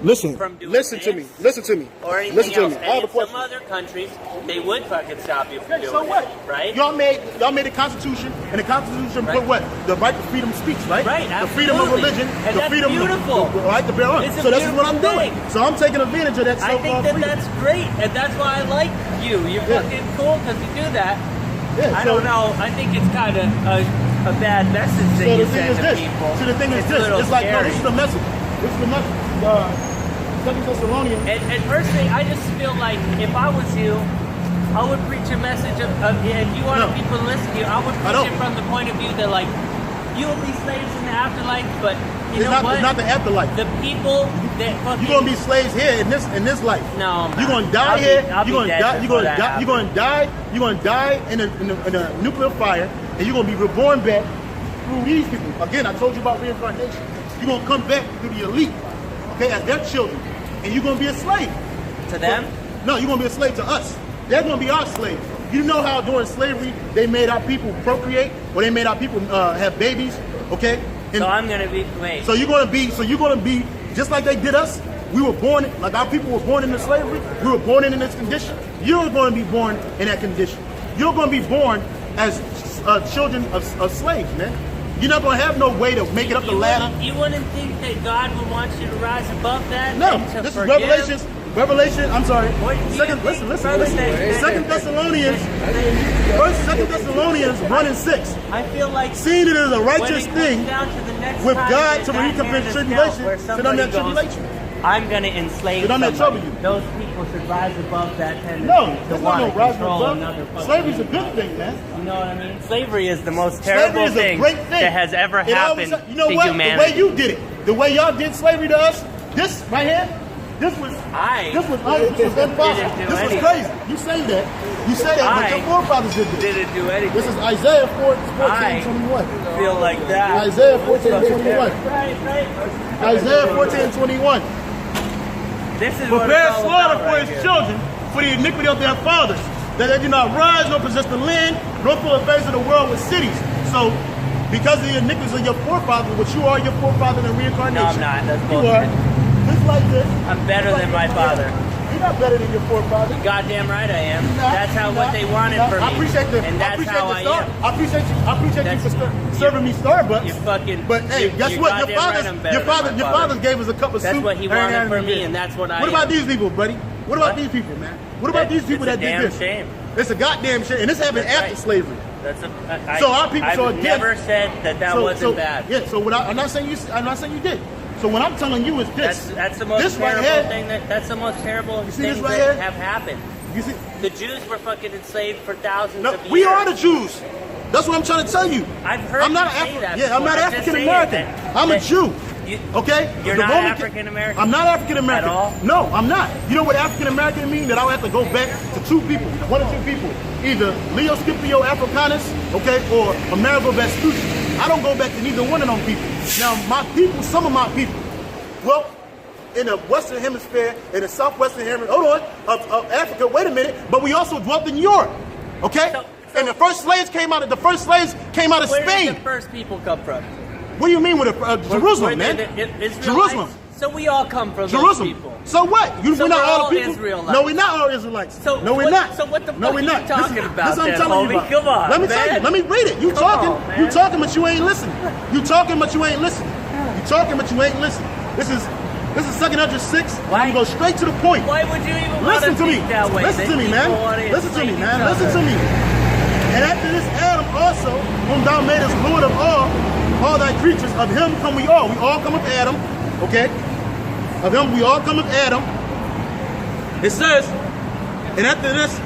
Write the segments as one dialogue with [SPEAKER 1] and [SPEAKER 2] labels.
[SPEAKER 1] Listen,
[SPEAKER 2] from doing
[SPEAKER 1] listen to me. Listen to me.
[SPEAKER 2] Or anything
[SPEAKER 1] listen to
[SPEAKER 2] else.
[SPEAKER 1] me.
[SPEAKER 2] And in some other countries, they would fucking stop you from doing
[SPEAKER 1] so what?
[SPEAKER 2] it, right?
[SPEAKER 1] Y'all made a constitution, and the constitution put what? The right to freedom of speech, right?
[SPEAKER 2] Right,
[SPEAKER 1] the freedom of religion,
[SPEAKER 2] and
[SPEAKER 1] the
[SPEAKER 2] that's
[SPEAKER 1] freedom
[SPEAKER 2] beautiful.
[SPEAKER 1] the right to bear arms. So that's what I'm doing. So I'm taking advantage of that
[SPEAKER 2] I
[SPEAKER 1] so-called
[SPEAKER 2] think that
[SPEAKER 1] freedom.
[SPEAKER 2] that's great, and that's why I like you. You're fucking cool because you do that.
[SPEAKER 1] Yeah,
[SPEAKER 2] I don't know. I think it's kind of a bad message that you send to people.
[SPEAKER 1] So the thing is this. It's like, no, this is the message. This is the message. 2 Thessalonians.
[SPEAKER 2] And personally, I just feel like if I was you, I would preach a message of if you want people to listen to you, I would preach it from the point of view that like you will be slaves in the afterlife, but you know what?
[SPEAKER 1] It's not the afterlife.
[SPEAKER 2] The people that fucking
[SPEAKER 1] you're gonna be slaves here in this life.
[SPEAKER 2] No,
[SPEAKER 1] you're gonna die here. You're gonna die in a nuclear fire, and you're gonna be reborn back through these people. Again, I told you about reincarnation. You're gonna come back to the elite, okay, as their children, and you're gonna be a slave
[SPEAKER 2] to them.
[SPEAKER 1] No, you're gonna be a slave to us. They're gonna be our slaves. You know how during slavery they made our people procreate, or they made our people have babies, okay? And
[SPEAKER 2] so I'm gonna be
[SPEAKER 1] So you're gonna be just like they did us. We were born like our people were born into slavery. We were born in this condition. You're going to be born in that condition. You're going to be born as children of slaves, man. You're not going to have no way to make it up the ladder.
[SPEAKER 2] You wouldn't think that God would want you to rise above that?
[SPEAKER 1] No, this is Revelation. I'm sorry. Listen. 2 Thessalonians. Second Thessalonians 1:6.
[SPEAKER 2] I feel like
[SPEAKER 1] seeing it as a righteous thing with God to recompense tribulation. Sit on that tribulation.
[SPEAKER 2] I'm going to enslave somebody. Those people should rise above that tendency.
[SPEAKER 1] No, there's no rise above. Slavery's a good thing, man.
[SPEAKER 2] You know what I mean? Slavery is the most terrible thing that has ever happened to humanity.
[SPEAKER 1] You know what? The way you did it, the way y'all did slavery to us, this right here, this was impossible. This was crazy. You say that. You say that, but your forefathers did this.
[SPEAKER 2] Didn't do anything.
[SPEAKER 1] This is Isaiah 14:21.
[SPEAKER 2] Feel like that.
[SPEAKER 1] Isaiah 14:21. Isaiah 14:21.
[SPEAKER 2] This is
[SPEAKER 1] prepare slaughter for his children, for the iniquity of their fathers, that they do not rise nor possess the land, nor fill the face of the world with cities. So, because of the iniquities of your forefathers, which you are your forefather in reincarnation.
[SPEAKER 2] No, I'm not. That's
[SPEAKER 1] you are. Just like this.
[SPEAKER 2] I'm better than my father.
[SPEAKER 1] You're not better than your forefather.
[SPEAKER 2] Goddamn right I am. That's how what they wanted for me.
[SPEAKER 1] I appreciate the.
[SPEAKER 2] And that's how I am.
[SPEAKER 1] I appreciate you for serving me Starbucks.
[SPEAKER 2] You fucking.
[SPEAKER 1] But hey, guess what? Your father gave us a cup of soup.
[SPEAKER 2] That's what he wanted for me, and that's what I.
[SPEAKER 1] What about these people, buddy? What about these people, man? What about these people that did this?
[SPEAKER 2] Shame.
[SPEAKER 1] It's a goddamn shame, and this happened after slavery.
[SPEAKER 2] So our people. I've never said that wasn't bad.
[SPEAKER 1] Yeah. So I'm not saying you did. So what I'm telling you is this.
[SPEAKER 2] That's the most terrible thing. That's the most terrible things that have happened. You see, the Jews were fucking enslaved for thousands of years.
[SPEAKER 1] We are the Jews. That's what I'm trying to tell you.
[SPEAKER 2] I've heard you say that.
[SPEAKER 1] Yeah, I'm not African American. I'm a Jew. Okay?
[SPEAKER 2] You're not African American?
[SPEAKER 1] I'm not African American.
[SPEAKER 2] At all?
[SPEAKER 1] No, I'm not. You know what African American means? That I'll have to go back to two people, one or two people. Either Leo Scipio Africanus, okay, or Amerigo Vespucci. I don't go back to neither one of them people. Now, my people, some of my people, well, in the Western Hemisphere, in the Southwestern Hemisphere, of Africa, wait a minute, but we also dwelt in Europe, okay? And the first slaves came out of Spain.
[SPEAKER 2] Where did the first people come from?
[SPEAKER 1] What do you mean with Jerusalem, man? Jerusalem.
[SPEAKER 2] So we all come from
[SPEAKER 1] Jerusalem.
[SPEAKER 2] Those people.
[SPEAKER 1] So what? We're not all the people.
[SPEAKER 2] Israelites.
[SPEAKER 1] No, we're not all Israelites.
[SPEAKER 2] So
[SPEAKER 1] no, we're not.
[SPEAKER 2] So what the fuck
[SPEAKER 1] are you
[SPEAKER 2] talking about?
[SPEAKER 1] This I'm telling you about.
[SPEAKER 2] Come on,
[SPEAKER 1] Let me tell you. Let me read it. You talking, but you ain't listening. You talking, but you ain't listening. You talking, but you ain't listening. This is 2nd Ezra 6.
[SPEAKER 2] Why?
[SPEAKER 1] You go straight to the point.
[SPEAKER 2] Why would you even
[SPEAKER 1] listen to me?
[SPEAKER 2] That way?
[SPEAKER 1] Listen to me, man. Listen to me, man. Listen to me. And after this Adam also, whom thou madest Lord of all thy creatures, of him come we all. We all come of Adam, okay? Of him we all come of Adam. It says, and after this,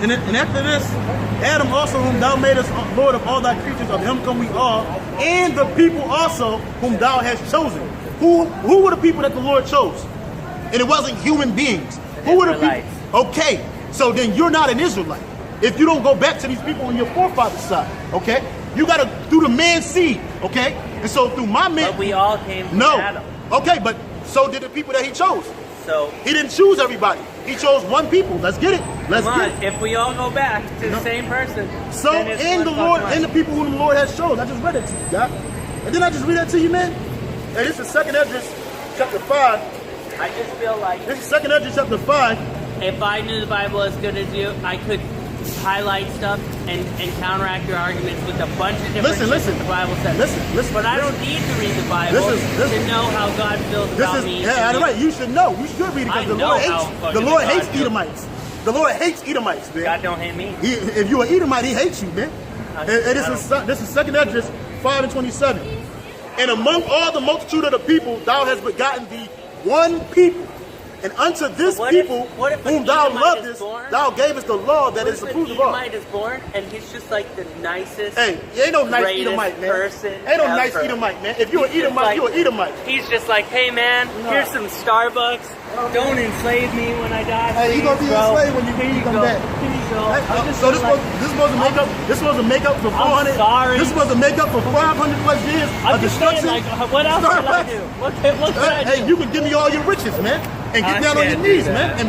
[SPEAKER 1] Adam also, whom thou madest Lord of all thy creatures, of him come we all, and the people also whom thou hast chosen. Who were the people that the Lord chose? And it wasn't human beings. Who were the people? Okay, so then you're not an Israelite. If you don't go back to these people on your forefather's side, okay? You got to, through the man's seed, okay? And so through my man.
[SPEAKER 2] But we all came from Adam.
[SPEAKER 1] Okay, but so did the people that he chose.
[SPEAKER 2] So
[SPEAKER 1] he didn't choose everybody. He chose one people. Let's get it. Let's get it.
[SPEAKER 2] If we all go back to the same person.
[SPEAKER 1] So in the Lord, and the people whom the Lord has chosen. I just read it to you, God. And then I just read that to you, man. And this is 2nd Ezra chapter 5.
[SPEAKER 2] I just feel like
[SPEAKER 1] This is 2nd Ezra chapter 5.
[SPEAKER 2] if I knew the Bible as good as you, I could highlight stuff and counteract your arguments with a bunch of different shit that the Bible says.
[SPEAKER 1] Listen.
[SPEAKER 2] But I don't need to read the Bible to know how God feels about me.
[SPEAKER 1] Yeah, right. You should know. You should read it because the Lord hates Edomites. The Lord hates Edomites, man.
[SPEAKER 2] God don't hate me.
[SPEAKER 1] If you're an Edomite, he hates you, man. And this is 2nd Ezra 5:27. And among all the multitude of the people, thou hast begotten thee one people. And unto this people whom thou lovest, thou gavest the law that is approved of all.
[SPEAKER 2] Edomite is born and he's just like the nicest,
[SPEAKER 1] hey, ain't no nice Edomite, man. Ain't no nice Edomite, man. If you're an Edomite, like, you're an Edomite.
[SPEAKER 2] He's just like, hey, man, here's some Starbucks. Don't enslave me when I die.
[SPEAKER 1] Hey, you're gonna be enslaved when you come back.
[SPEAKER 2] Here you go.
[SPEAKER 1] So this was to make up for 400.
[SPEAKER 2] Sorry.
[SPEAKER 1] This was to make up for 500 plus years of destruction.
[SPEAKER 2] Saying, like, what else can I do? What can I do?
[SPEAKER 1] Hey, you can give me all your riches, man, and get down on your knees, man,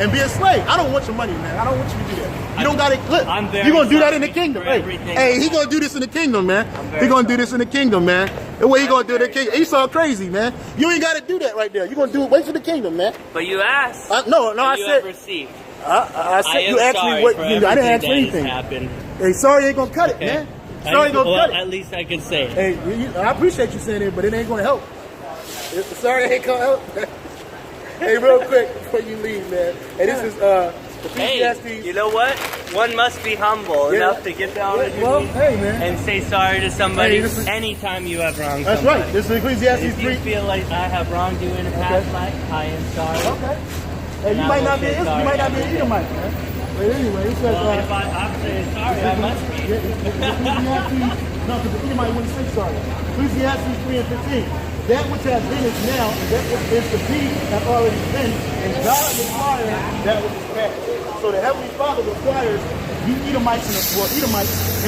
[SPEAKER 1] and be a slave. I don't want your money, man. I don't want you to do that. You don't got it clipped. You're gonna do that in the kingdom. Hey, he gonna do this in the kingdom, man. He gonna do this in the kingdom, man. The way he gonna do it in the kingdom. Esau crazy, man. You ain't gotta do that right there. You gonna do it. Wait for the kingdom, man.
[SPEAKER 2] But you asked.
[SPEAKER 1] No, I said. I said you asked me what. I didn't ask anything. Hey, sorry ain't gonna cut it, man. Sorry ain't gonna cut it.
[SPEAKER 2] At least I can say it.
[SPEAKER 1] Hey, I appreciate you saying it, but it ain't gonna help. Sorry ain't gonna help. Hey, real quick before you leave, man. Hey, this is Ecclesiastes.
[SPEAKER 2] Hey, you know what? One must be humble enough to get down on your knees and say sorry to somebody anytime you have wronged
[SPEAKER 1] That's
[SPEAKER 2] somebody.
[SPEAKER 1] right. This is Ecclesiastes 3.
[SPEAKER 2] If you feel like I have wronged you in a past life, I am sorry.
[SPEAKER 1] Okay. Hey, you might not be an Edomite, man. But anyway, it says.
[SPEAKER 2] Well, if I'm saying sorry, I must be.
[SPEAKER 1] No, because the Edomite wouldn't say sorry. Ecclesiastes 3:15. That which has been is now, and that which is to be have already been, and God requires that which is past. So the Heavenly Father requires you Edomites and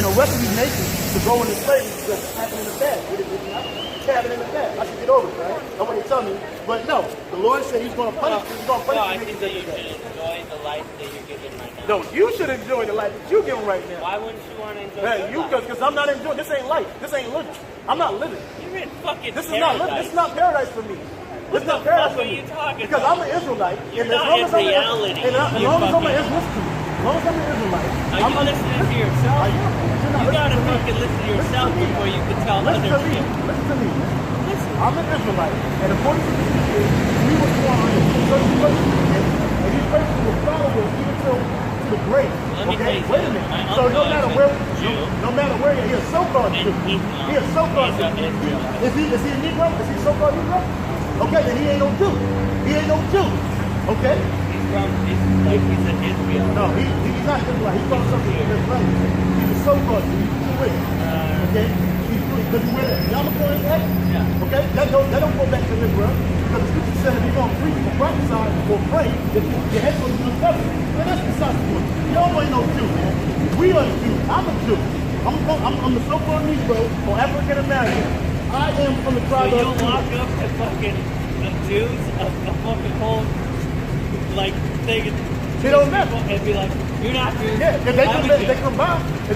[SPEAKER 1] the rest of these nations to go into slavery because it's happening in the past. It's happening in the past. I should get over it, right? Nobody tell me. But no, the Lord said he's going to punish you. He's going to punish you.
[SPEAKER 2] I think that you should enjoy the life that you're giving right now.
[SPEAKER 1] No, you should enjoy the life that you're giving right now.
[SPEAKER 2] Why wouldn't you want to enjoy
[SPEAKER 1] life? Because I'm not enjoying. This ain't life. This ain't living. I'm not living.
[SPEAKER 2] You're in fucking
[SPEAKER 1] This is not living. This is not paradise for me. This is not paradise for me. Because I'm an Israelite.
[SPEAKER 2] You're not in reality.
[SPEAKER 1] As long as I'm an Israelite. Are
[SPEAKER 2] you listening to yourself? You gotta fucking listen to yourself before you can tell other people.
[SPEAKER 1] Listen to me, man. I'm an Israelite, and according to the scriptures, we were born under certain places, and these places will follow us even to the grave. Okay, wait a minute. So no matter where he is, so-called Jew. He is so-called Jew. Is he a Negro? Is he so-called Negro? Okay, then he ain't no Jew. He ain't no Jew. Okay.
[SPEAKER 2] Like he's an Israel.
[SPEAKER 1] No, he's not Israelite. He's called something Israelite. He's a so-called Jew. He's Jewish. Okay? He's Jewish. Does he wear that yarmulke on his head? Yeah. Okay? That don't go back to Israel. Because the scripture said if you're going to preach or prophesy or pray, that your head's going to be uncovered. But that's besides the point. Y'all ain't no Jew, man. We are the Jews. I'm a Jew. I'm the so-called Negro or African American. I am from the tribe of
[SPEAKER 2] Jews. So you'll walk up to fucking Jews, a fucking whole like
[SPEAKER 1] they don't matter
[SPEAKER 2] and be like, you're not Jews.
[SPEAKER 1] Yeah, if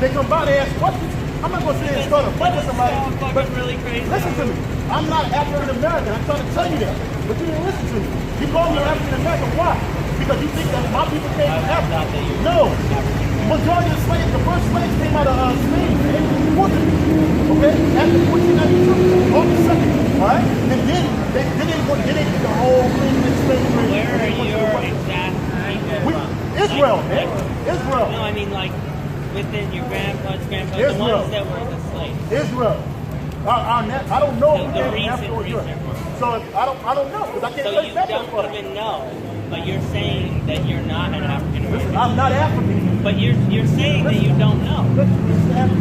[SPEAKER 1] they come by, they ask questions. I'm not gonna sit there and start a fight with somebody.
[SPEAKER 2] But really crazy.
[SPEAKER 1] Listen to me. I'm not African American. I'm trying to tell you that, but you didn't listen to me. You call me African American. Why? Because you think that my people came from Africa. No. Majority of slaves, the first slaves came out of Spain, man. Okay? After 1492, August 2nd. Alright? And then they did the whole thing in slavery.
[SPEAKER 2] Where are your exact people from?
[SPEAKER 1] Israel, man. Israel.
[SPEAKER 2] No, I mean like within your grandpa's grandpa, the ones that were the slaves.
[SPEAKER 1] Israel. I don't know.
[SPEAKER 2] The recent research.
[SPEAKER 1] So I don't know because I can't
[SPEAKER 2] say that. So you don't even know, but you're saying that you're not an African American.
[SPEAKER 1] I'm not African.
[SPEAKER 2] But you're saying that you don't know.
[SPEAKER 1] No,
[SPEAKER 2] you just said it.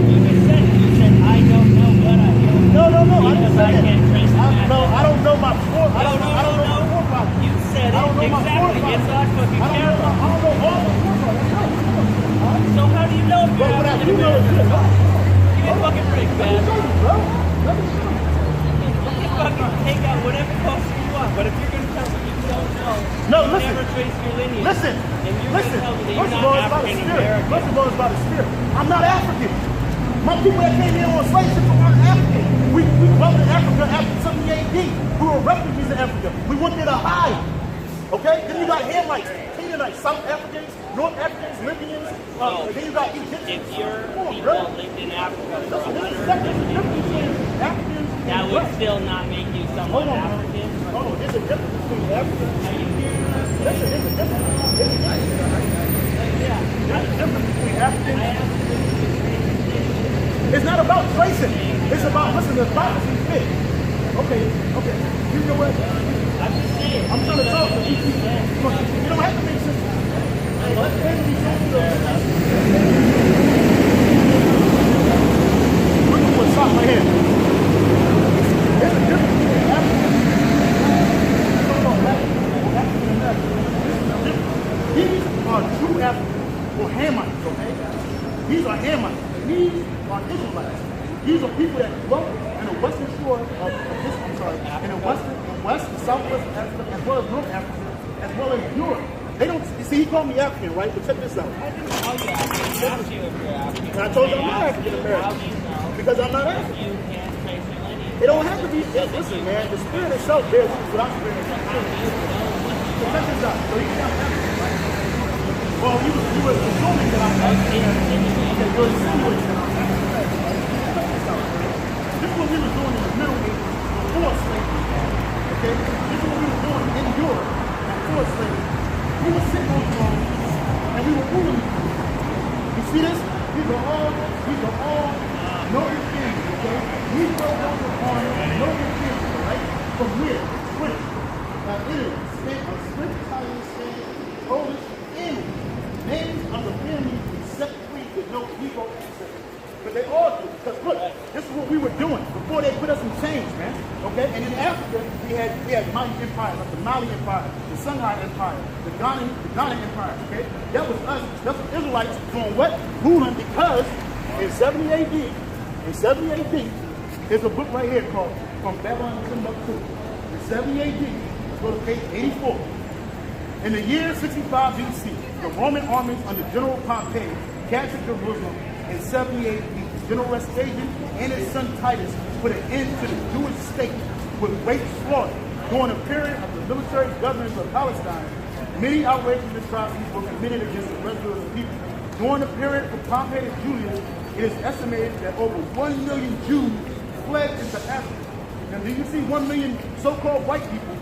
[SPEAKER 2] You said I don't know what I don't know.
[SPEAKER 1] No.
[SPEAKER 2] Because I can't trace it back.
[SPEAKER 1] No, I don't know my forefathers.
[SPEAKER 2] I don't know. You said it exactly. It's not fucking careful.
[SPEAKER 1] I don't know all the forefathers.
[SPEAKER 2] So how do you know if you're African American? Give me a fucking break, man. You fucking take out whatever culture you want, but if you're gonna tell me you don't know,
[SPEAKER 1] listen.
[SPEAKER 2] never trace your lineage.
[SPEAKER 1] Listen.
[SPEAKER 2] And you're gonna tell me that you're not African American.
[SPEAKER 1] First of all, it's about the spirit. I'm not African. My people that came here on slave ships aren't African. We dwelt in Africa after 78 AD. We were refugees in Africa. We went there to hide. Okay? Then you got Hamites, Canaanites, South Africans, North Africans, Libyans. Then you got Egyptians.
[SPEAKER 2] If your people lived in Africa for 150 years, that would still not make you somewhat African.
[SPEAKER 1] Oh, there's a difference between Africa and there's a difference. There's a difference between Africans. It's not about tracing. It's about, listen, the prophecy fit. Okay. You know what?
[SPEAKER 2] I'm just saying.
[SPEAKER 1] I'm trying to talk to you. You don't have to make sense. Let the enemy talk to you. Look at what's up right here. There's a difference between Africans. These are true Africans or Hamites, okay? These are Hamites. These are Israelites. These are people that dwell in the western shore of this, in the west, the southwest of Africa, as well as North Africa, as well as Europe. They don't, you see, he called me African, right? But check this out.
[SPEAKER 2] Oh, yeah, I asked you if you're African.
[SPEAKER 1] And I told you I'm not African American.
[SPEAKER 2] How do you know?
[SPEAKER 1] Because I'm not African.
[SPEAKER 2] You can't trace your lineage.
[SPEAKER 1] It don't have to be, listen, man, the spirit itself bears without spirit. So check this out. So you got African, right? Well, you were assuming that I'm African. Okay, you're assuming that I'm African. This is what we were doing in the Middle Ages before slavery. Okay? This is what we were doing in Europe before slavery. We were sitting on thrones and we were ruling. You see this? These are all noble kings, okay? These are on noble kings, right? From where? French, Italy, Spain, Italian, Spain, Polish, English. Names of the families set free with no Negro ancestors. But they all do, because look, this is what we were doing before they put us in chains, man. Okay? And in Africa, we had mighty empires, like the Mali Empire, the Songhai Empire, the Ghana Empire, okay? That was us, that's the Israelites doing what? Ruling, because in 70 AD, there's a book right here called From Babylon to Timbuktu. In 70 AD, let's go to page 84. In the year 65 BC, the Roman armies under General Pompey captured Jerusalem. In 70 AD, General Vespasian and his son Titus put an end to the Jewish state with great slaughter. During a period of the military governance of Palestine, many outrageous atrocities were committed against the rest of the people. During the period from Pompey to Julius, it is estimated that over 1 million Jews fled into Africa. Now, do you see 1 million so-called white people?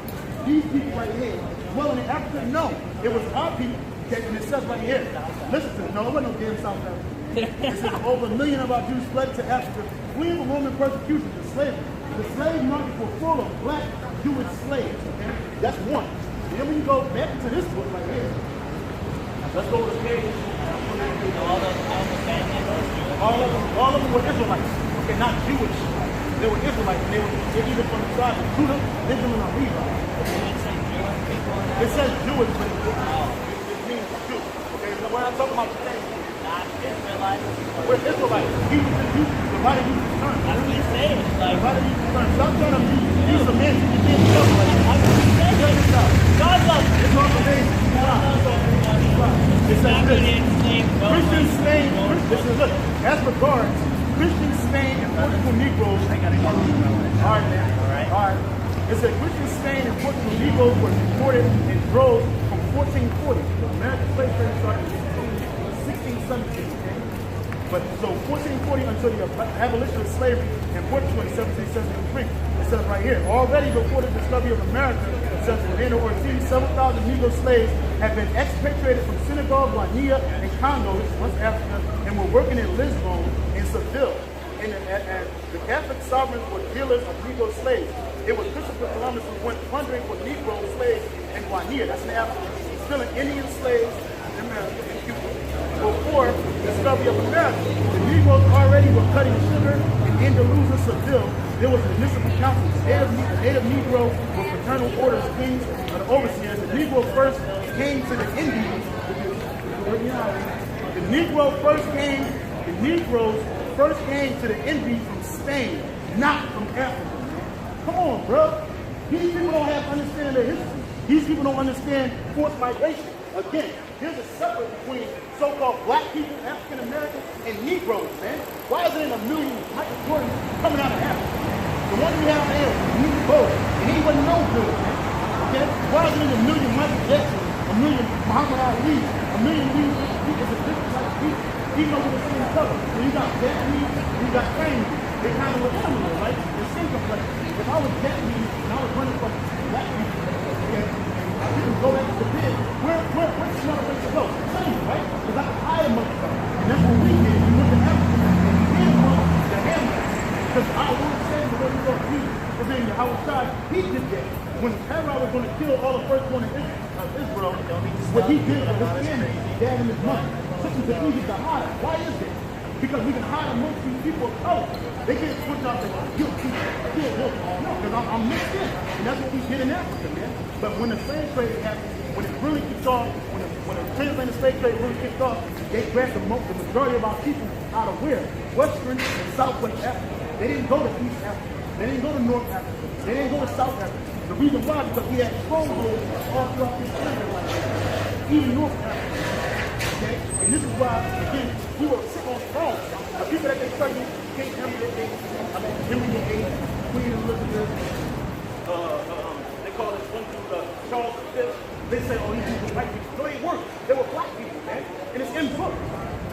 [SPEAKER 1] These people right here, dwelling in Africa? No, it was our people. And it says right here, listen to it. No, it wasn't no damn South Africa. It says over 1 million of our Jews fled to Africa, fleeing from Roman persecution and slavery. The slave market was full of black Jewish slaves. Okay? That's one. And then when you go back to this book right here, let's go to the page. All of them were Israelites. Okay, not Jewish. They were Israelites. They're either from the tribe of Judah, Benjamin, or Levi. It says Jewish, but it means Jew. Okay, so when I'm talking about today, Israelites. We're Israelites. The body uses the term.
[SPEAKER 2] That's what he's saying.
[SPEAKER 1] The body uses the term. Stop trying to use a man to get Israelites.
[SPEAKER 2] God loves you.
[SPEAKER 1] It's all amazing. It says this. Christian Spain. Look, as regards Christian Spain and Portugal Negroes. All right. It said Christian Spain and Portugal Negroes were deported in droves from 1440. The American slave trade started in 1617. Okay? But so 1440 until the abolition of slavery in Portugal in 1773. It says right here, already before the discovery of America, it says Fernando Ortiz, several thousand Negro slaves have been expatriated from Senegal, Guinea, and Congo, West Africa, and were working in Lisbon and Seville. And the Catholic sovereigns were dealers of Negro slaves. It was Christopher Columbus who went plundering for Negro slaves in Guinea, that's in Africa, stealing Indian slaves in America and Cuba. Before the discovery of America, the Negroes already were cutting sugar in Andalusia, Seville. There was a municipal council. The native Negro with fraternal orders, kings, or the overseers. The Negro first came to the Indies. The Negroes first came to the Indies from Spain, not from Africa. Come on, bro. These people don't have understanding of their history. These people don't understand forced migration. Again, there's a separate between so-called black people, African Americans, and Negroes, man. Why is it in a million Michael Jordan coming out of Africa? The what do we have here? We need both. And he wasn't no good, man. Okay? Why is it a million Michael Jackson, a million Muhammad Ali, a million of these people? It's a different type of people. Even though we're the same color. So you got Japanese, you got Chinese. They kind of look similar, right? The skin complexion. If I was Japanese and I was running from black people, okay, I didn't go back to the bed, where's the other place to go? Same, right? Because I could hire motherfuckers. And that's what we did. We went to Africa and we did want the hammer. Because I won't say the way we go to Jesus. Because then Yahushua, he did that. When Pharaoh was going to kill all the firstborn of Israel, what he did was his family, dad and his mother. Took him to Egypt to hide. Why is that? Because we can hide amongst these people of color. They can't switch out and kill people, kill them. No, because I'm mixed in. And that's what we did in Africa, man. But when the slave trade happened, when it really kicked off, when the transatlantic slave trade really kicked off, they grabbed the majority of our people out of where? Western and Southwest Africa. They didn't go to East Africa. They didn't go to North Africa. They didn't go to South Africa. The reason why is because we had strongholds all throughout this area, like even North Africa. Okay? And this is why, again, we were sick on strong. The people that they tell you can't Henry VIII, Henry VIII, Queen Elizabeth, they call it Charles V. They say, oh, these people are white people. No, they weren't. They were black people, man. And it's in books.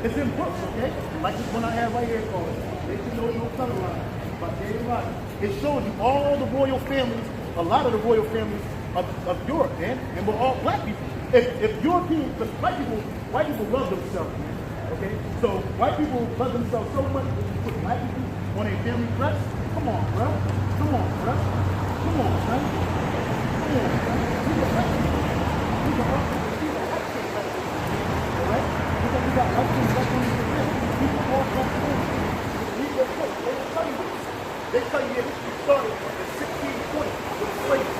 [SPEAKER 1] It's in books, okay? Like this one I have right here called They Should Know No Color Line by David Rodgers. It shows you all the royal families, a lot of the royal families of Europe, man. And we're all black people. If Europeans, because white people love themselves, man. Okay? So white people love themselves so much that you put black people on a family crest. Come on, bro. Come on, bro. Come on, son. Come on, son. These are black people. These are white people. Alright? Because we got white people left on the list. These are all black people. Read their books. They will tell you this. They tell you this started in 1620 with slavery.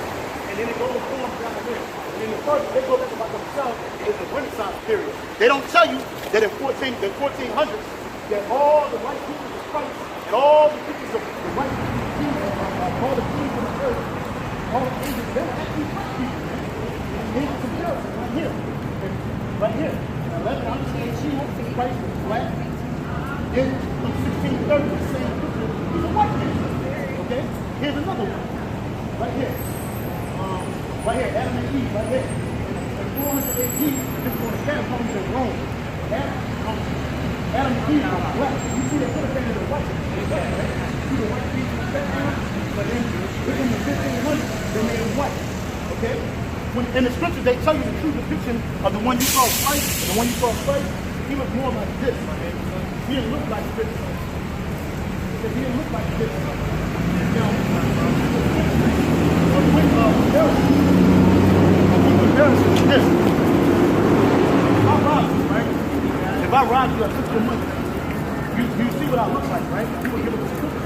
[SPEAKER 1] And then it goes on down there. And then the first, they go back about themselves, it's the Renaissance period. They don't tell you that in the 1400s, that all the white people of Christ, and all the people of the white people, all the kings of the earth, all the angels, they were actually white people, man. And here's a comparison right here. And right here. Now, let me understand, Christ was black. Then, in 1630, the same picture, he's a white man. Okay? Here's another one. Right here. Right here, Adam and Eve, right here. In 400 AD, this is on the catacombs in Rome. Adam and Eve are black. You see, they could have been the white. Right? See the white people in the background? But then, within the 1500s, they made them white. Okay? When in the scriptures, they tell you the true depiction of the one you saw Christ, the one you saw Christ, he was more like this, my man. He didn't look like this. He didn't look like this. Now, this. If I robbed you, I took your money. You see what I look like, right? You will give us a description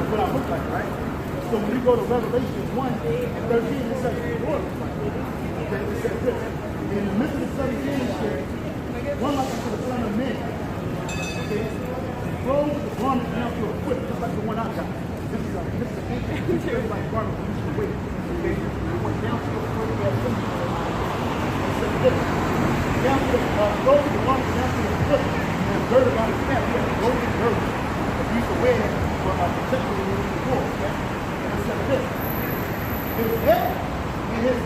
[SPEAKER 1] of what I look like, right? So when you go to Revelation 1 and 13, it says the Lord looks like. Okay, it says this. In the midst of the sun candlestick, one like unto the Son of Man. Okay? Clothes with the garment down to a foot, just like the one I got. This is an ancient like garment we used to wear. Okay? It went down to the foot, it says this. Down to the clothes with the garment down to the foot, and girded about his neck. He had a golden girdle. We used to wear it for protection when we were in the war. Okay? And it says this. His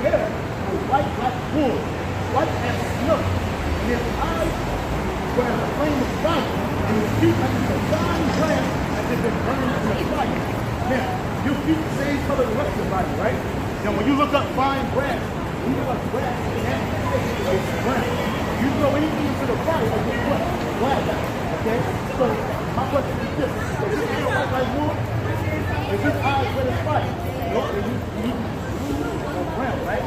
[SPEAKER 1] hair was white like wool, white as snow, and his eyes were as a flame of fire, and his feet like a fine glass as if it burned in the fire. Now, your feet the same color the rest of your body, right? Now, when you look up fine grass, when you look up grass, it's brown. You throw anything into the fire, it's just what? Black. Okay? So, my question is this. Is his hair white like wool? Is his eyes red as fire? No, brown, right?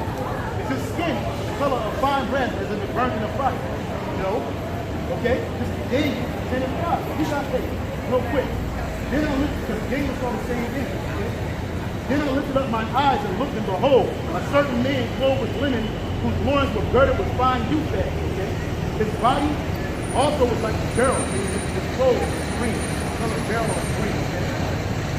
[SPEAKER 1] Is his skin the color of fine grass as if it burnt in the fire? No. Okay? This is Daniel 10 and 5. He's not saying real quick. Then I looked, because Daniel saw the same thing. Okay? Then I lifted up my eyes and looked, and behold, a certain man clothed with linen, whose loins were girded with fine dew bags. Okay? His body also was like a beryl. His clothes was green. The color of beryl was green. Okay?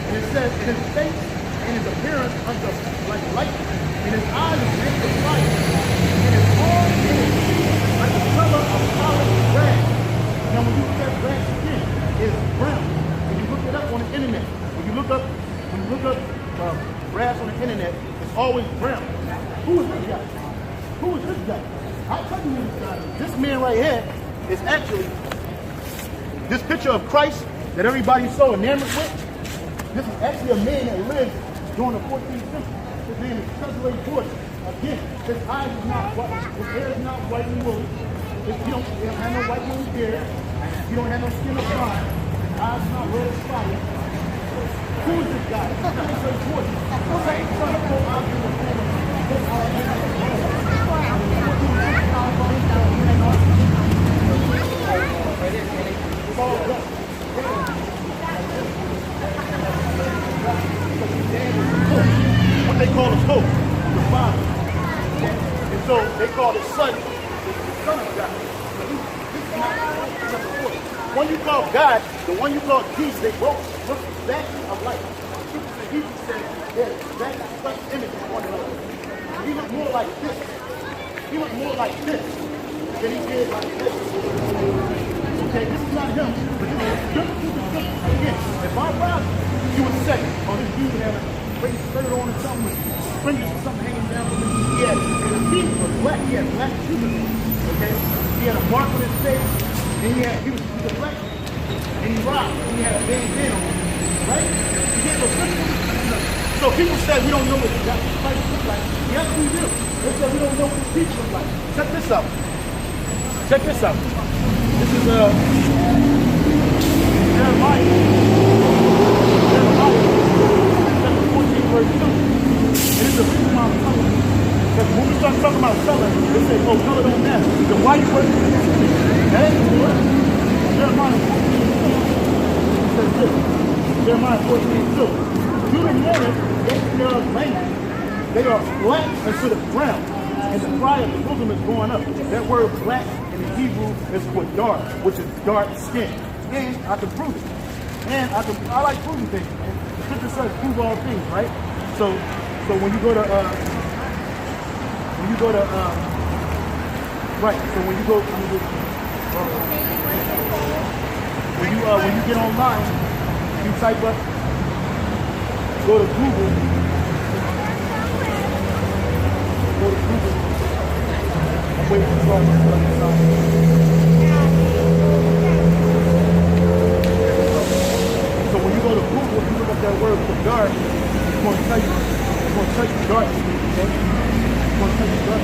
[SPEAKER 1] And it says, in his face and his appearance unto like lightning, and his eyes were made of fire, and his arms like the color of polished grass. Now, when you look at grass skin, it's brown. When you look it up on the internet, when you look up guy? Who is this guy? I'll tell you who this guy is. This man right here is actually this picture of Christ that everybody's so enamored with. This is actually a man that lived during the 14th century. His name is Esau. Again, his eyes is not white. His hair is not white and woolly. He don't have no white woolly beard. He don't have no skin of fire. His eyes is not red as fire. Who is this guy? This guy is so important. What's that son of what they call his hope, the father. And so they call his son the son of God. When you call God, the one you call Jesus, they both look exactly alike. Jesus said, yeah, that's such image of one another. He looked more like this. He looked more like this than he did like this. Okay, this is not him. But again, if I robbed you would say, oh, this dude had a great skirt on or something with fringes or something hanging down from him. He had, and his feet was black. He had black shoes. Okay? He had a mark on his face. And he was a black man. And he robbed. And he had a bandana on. Right? He had a physical. So people say we don't know what Christ looks like. Yes, we do. They say we don't know what his feet look like. Check this out. Check this out. This is Jeremiah. Jeremiah, chapter 14, verse 2. And it's the reason why I'm telling you. Because when we start talking about color, they say, oh, color don't matter. Then why you working with this? That ain't the word. Jeremiah 14, says this. Jeremiah 14:2. Through the morning, they are language. They are black unto the ground. And the cry of the bosom is going up. That word black in the Hebrew is for dark, which is dark skin. And I can prove it. And I like proving things. The scripture says prove all things, right? So when you go to right. So when you get online, you type up, go to Google. I'm waiting for so when you go to Google, you look up that word for dark, it's going to tell you dark. Okay? It's going to tell you dark.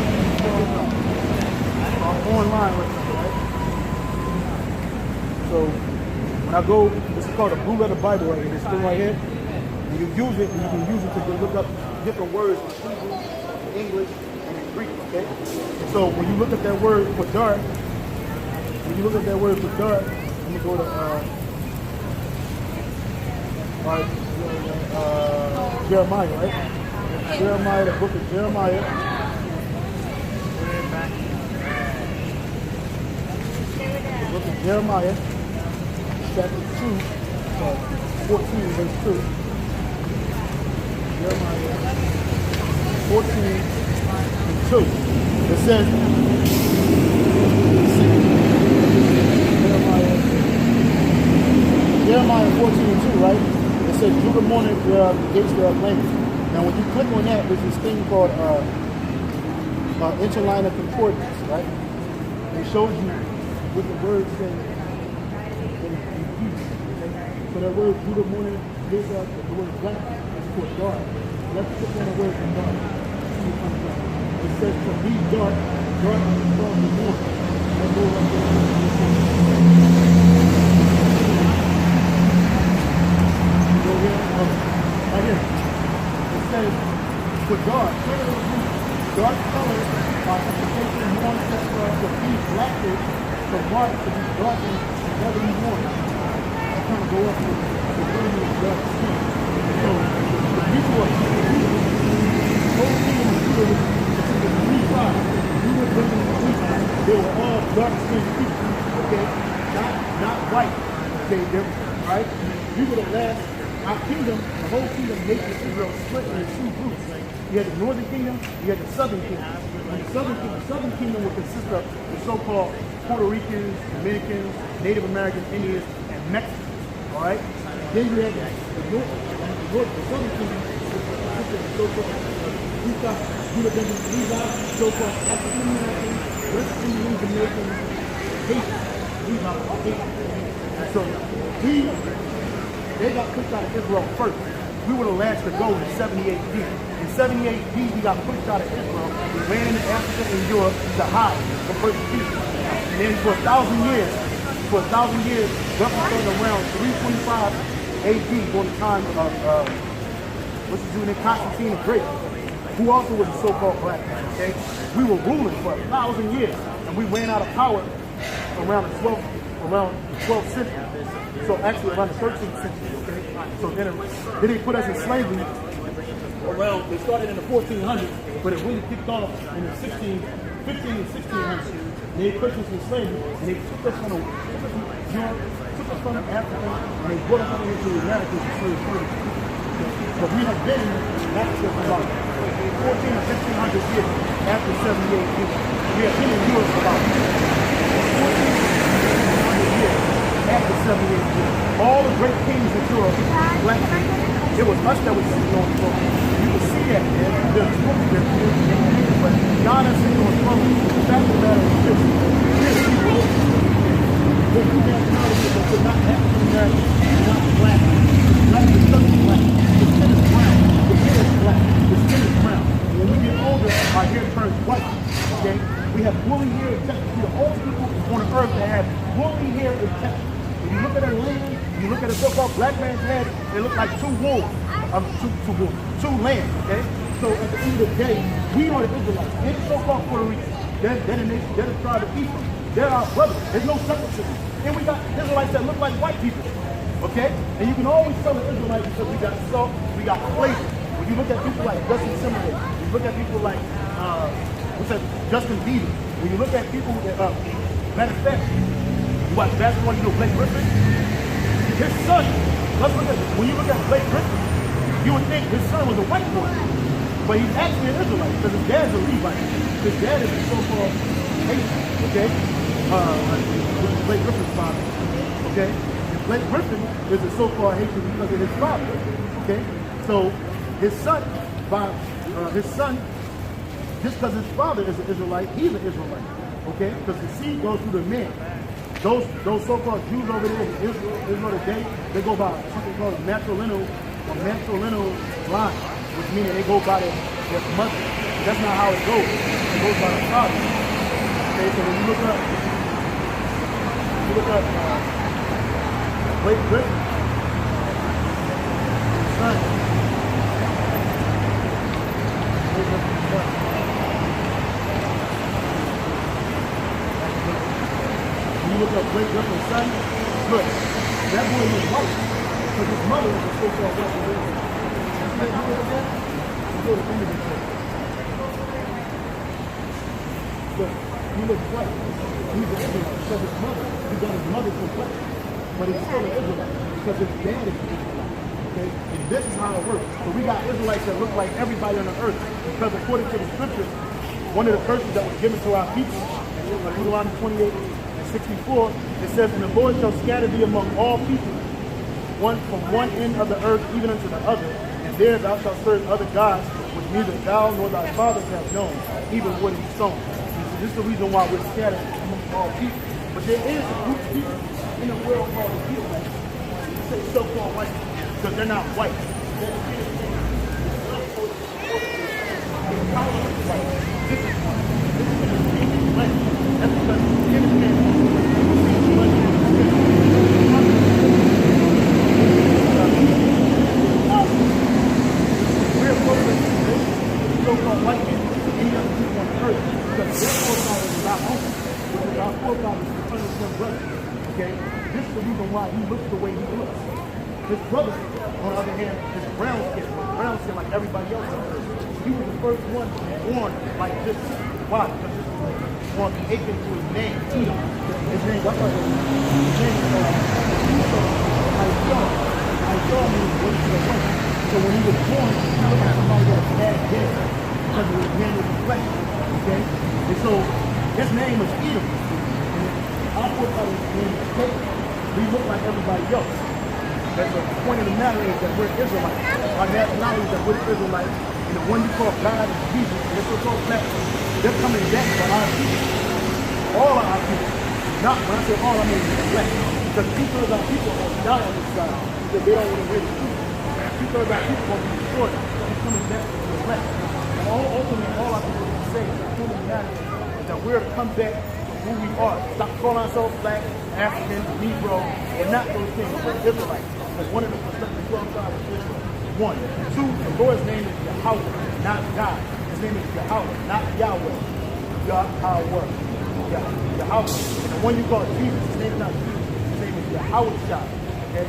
[SPEAKER 1] I'm online right now, right? So when I go, this is called a blue letter Bible right here. This thing right here. And you use it, and you can use it to look up different words in Hebrew, in English, and in Greek, okay? And so when you look at that word for dark, let me go to Jeremiah, right? Jeremiah, the book of Jeremiah. The book of Jeremiah, chapter 2, 14, verse 2. Jeremiah 14:2. It says, Jeremiah 14:2, right? It says, through the morning gates their language. Now when you click on that, there's this thing called interlinear concordance, right? It shows you what the words say that it's used. So that word through the morning gates the word black is for dark. Let's put on the word for dark. It says to be dark, dark is from the morning. That word right there. Go here, right here. It says for dark, dark color implication one to be blackish, for dark to be darkened whenever you want it. I kind of go up with the burning of dark skin. So the people of whole kingdom of Judah was the three tribes. Judah, Benjamin, and Levi. They were all dark skinned people. Okay, not white. Okay, right? We were the last. Our kingdom, the whole kingdom, nation Israel split into two groups. You had the northern kingdom, you had the southern kingdom. And the southern kingdom would consist of the so-called Puerto Ricans, Dominicans, Native Americans, Indians, and Mexicans. All right. Then you had the southern kingdom, which consisted of the so-called These are so-called African Americans, West Indian, Jamaican, Haitian. These are Haitian. And so they got pushed out of Israel first. We were the last to go in 70 AD. In 70 AD, we got pushed out of Israel. We ran into Africa and Europe to hide from persecution. And then for 1,000 years, roughly around 325 AD, during the time of what's his name, Constantine the Great, who also was a so-called black man, okay? We were ruling for 1,000 years, and we ran out of power around the 12th century. So actually around the 13th century, okay? So then they put us in slavery around, they started in the 1400s, but it really kicked off in the 15 and 1600s. They put us in slavery, and they took us from Europe, took us from Africa, and they brought us over here to the Americas and slave service. But we have been in Africa for about 14 or 1500 years after 70 AD. We have been in Europe for about 14 or 1500 years after 70 AD. All the great kings in Europe, black people, it was us that was sitting on the throne. You can see that, man. There's books there, but God is sitting on the throne. The fact of the matter is this. What we have knowledge is that we're not African American, we're not black. Black is black. The skin is brown. The hair is black. The skin is brown. When we get older, our hair turns white. Okay? We have woolly hair and texture. We're the only people on the earth that have woolly hair and texture. If you look at a land, you look at a so-called black man's head, they look like two wolves. Two lambs. Okay? So at the end of the day, we are the Israelites. Any so-called Puerto Rican, they're the tribe of Esau. They're our brothers. There's no separation. And we got Israelites that look like white people. Okay? And you can always tell the Israelites because we got salt, we got flavor. When you look at people like Justin Timberlake, you look at people like Justin Bieber, when you look at people that, matter of fact, you watch basketball, you know Blake Griffin, his son, let's look at it. When you look at Blake Griffin, you would think his son was a white boy. But he's actually an Israelite because his dad's a Levite. His dad is a so-called Haitian, okay? Blake Griffin's father, okay? Blake Griffin is a so-called Haitian because of his father. Okay, so his son, just because his father is an Israelite, he's an Israelite. Okay, because the seed goes through the man. Those so-called Jews over there in Israel today, they go by something called matrilineal line, which means they go by their mother. That's not how it goes. It goes by the father. Okay, so when you look up Blake Griffin, son. Blake Griffin's son. When you look up Blake Griffin's son, look, that boy was white, because his mother was a so-called white woman. You know that? You go to immigrant church. Look, he looks white. He's an Israelite, because his mother, he got his mother from white. But it's still an Israelite because his dad is an Israelite. Okay? And this is how it works. So we got Israelites that look like everybody on the earth because according to the scriptures, one of the curses that was given to our people, in Deuteronomy 28 and 64, it says, "And the Lord shall scatter thee among all people, from one end of the earth even unto the other, and there thou shalt serve other gods, which neither thou nor thy fathers have known, even wood and stone." And so this is the reason why we're scattered among all people. But there is a group of people in the world called the Israelites. Say so-called white because they're not white. We're so-called white people and any other people on the earth because their forefathers is our own. Because our forefathers is the brother. Okay? This is the reason why he looks the way he looks. His brother, on the other hand, is brown skin like everybody else on earth. He was the first one born like this. Why? Because this was born akin to his name, Edom. His name, what's his name? Isaiah means way to the west. So when he was born, he looked like somebody that had dead because of his name was flesh. Okay? And so his name was Edom. Our forefathers' name is Jacob. We look like everybody else. That's the point of the matter is that we're Israelites. Our nationality is that we're Israelites, and the one you call God and Jesus, and this so-called black, they're coming back for our people. All of our people. Not when I say all, I mean black. Because people of our people are going to die on this side because they don't want to hear the truth. People of our people are going to be destroyed. They're coming back to the black. And ultimately, all our people can say is that we're to come back to who we are. Stop calling ourselves black, African, Negro. We're not those things. We're Israelites. Because one of the perspectives 12 tribes of Israel. One. Two, the Lord's name is Yahweh, not God. His name is Yahweh, not Yahweh. Yahweh. Yahweh. And the one you call Jesus, his name is not Jesus. His name is Yahweh Shah. Okay?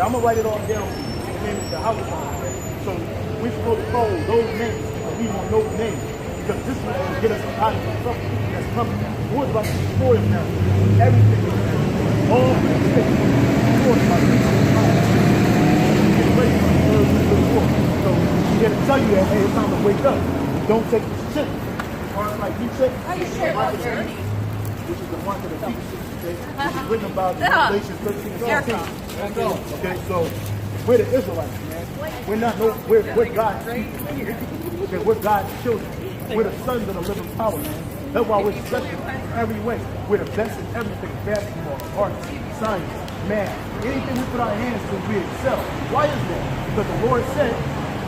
[SPEAKER 1] I'm going to write it all down. His name is Yahweh Shah. Okay? So we're supposed to call those names, but we don't know the names. Because this is going to get us out of the trouble that's coming. The Lord's about to destroy us now. Everything is now. All the things. The Lord's about to destroy us. Get ready for the third week of the war. So I'm here to tell you that, hey, it's time to wake up. Don't take this shit. Or like you said, which is the mark of the beast. Okay? Which is written about in Revelation 13 and 14. Okay, so we're the Israelites, man. We're not we're God's people. Okay, we're God's children. We're the sons of the living power, man. That's why we're special in every way. We're the best in everything. Basketball, art, science, math. Anything we put our hands to, we excel. Why is that? Because the Lord said,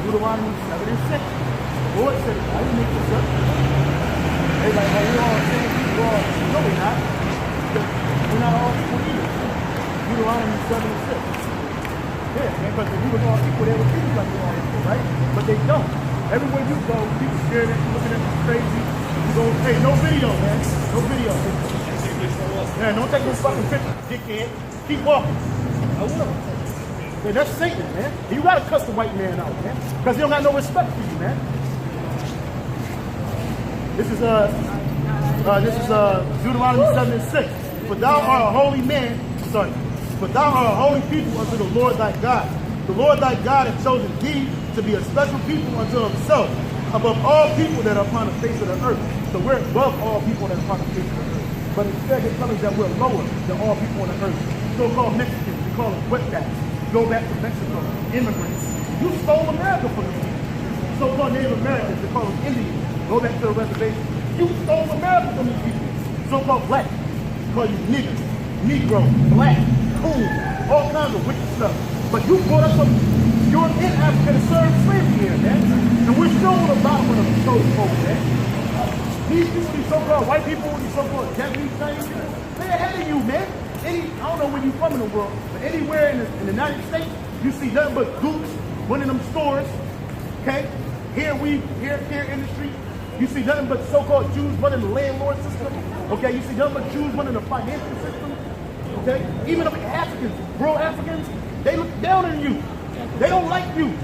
[SPEAKER 1] Deuteronomy 7 and 6. The Lord said, I didn't make this up. They're like, oh, we're all saying we're all. No, we're not. Because we're not all equal either. Deuteronomy 7 and 6. Yeah, man, because if we were all equal, they would treat us like we're all equal, right? But they don't. Everywhere you go, people scared at you, looking at you crazy. You go, hey, no video, man. No video. Yeah, don't take no fucking picture, dickhead. Keep walking. I will. Man, that's Satan, man. You gotta cuss the white man out, man. Because he don't got no respect for you, man. This is Deuteronomy 7 and 6. For thou art a holy man, for thou art a holy people unto the Lord thy God. The Lord thy God hath chosen thee to be a special people unto himself, above all people that are upon the face of the earth. So we're above all people that are upon the face of the earth. But instead it tells us that we're lower than all people on the earth. So-called Mexicans, we call them wetbacks. Go back to Mexico, immigrants. You stole America from them. So-called Native Americans, they call them Indians. Go back to the reservation. You stole America from these people. So-called black, we call you niggers, Negro, black, cool, all kinds of wicked stuff. But you brought us up, you're in Africa to serve slavery here, man. And we're still on the bottom of the chosen folk, man. These people, these so-called white people, these so-called Japanese things, they're ahead of you, man. I don't know where you're from in the world, but anywhere in the United States, you see nothing but Dukes running them stores, okay? Here industry, you see nothing but so-called Jews running the landlord system, okay? You see nothing but Jews running the financial system, okay? Even the Africans, rural Africans, they look down on you. They don't like you.